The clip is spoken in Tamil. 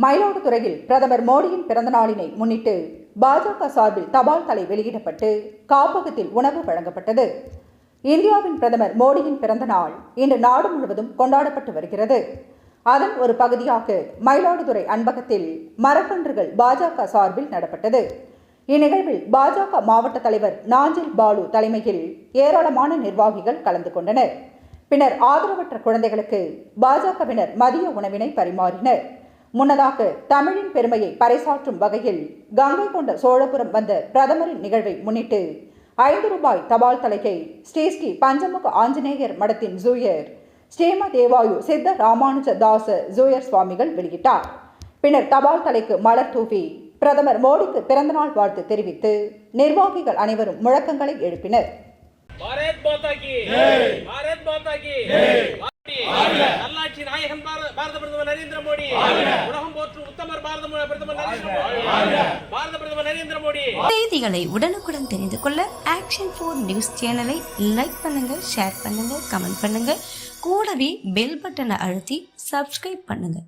மயிலாடுதுறையில் பிரதமர் மோடியின் பிறந்த நாளினை முன்னிட்டு பாஜக சார்பில் தபால் தலை வெளியிடப்பட்டு காப்பகத்தில் உணவு வழங்கப்பட்டது. இந்தியாவின் பிரதமர் மோடியின் பிறந்த நாள் இன்று நாடு முழுவதும் கொண்டாடப்பட்டு வருகிறது. அதன் ஒரு பகுதியாக மயிலாடுதுறை அன்பகத்தில் மரக்கன்றுகள் பாஜக சார்பில் நடப்பட்டது. இந்நிகழ்வில் பாஜக மாவட்ட தலைவர் நாஞ்சில் பாலு தலைமையில் ஏராளமான நிர்வாகிகள் கலந்து கொண்டனர். பின்னர் ஆதரவற்ற குழந்தைகளுக்கு பாஜகவினர் மதிய உணவினை பரிமாறினர். முன்னதாக தமிழின் பெருமையை பறைசாற்றும் வகையில் கங்கை கொண்ட சோழபுரம் வந்த பிரதமரின் நிகழ்வை முன்னிட்டு 5 ரூபாய் தபால் தலையை ஸ்ரீ பஞ்சமுக ஆஞ்சநேயர் மடத்தின் ஜூயர் ஸ்ரீமதேவாயு சித்த ராமானுஜ தாச ஜூயர் சுவாமிகள் வெளியிட்டார். பின்னர் தபால் தலைக்கு மலர் தூவி பிரதமர் மோடிக்கு பிறந்தநாள் வாழ்த்து தெரிவித்து நிர்வாகிகள் அனைவரும் முழக்கங்களை எழுப்பினர். நல்லாட்சி நாயகன் பாரத பிரதமர் நரேந்திர மோடி, உலகம் போற்றும் உத்தமர் பாரத பிரதமர் நரேந்திர மோடி. செய்திகளை உடனுக்குடன் தெரிந்து கொள்ள ஆக்ஷன் 4 நியூஸ் சேனலை லைக் பண்ணுங்க, ஷேர் பண்ணுங்க, கமெண்ட் பண்ணுங்க. கூடவே பெல் பட்டனை அழுத்தி சப்ஸ்கிரைப் பண்ணுங்க.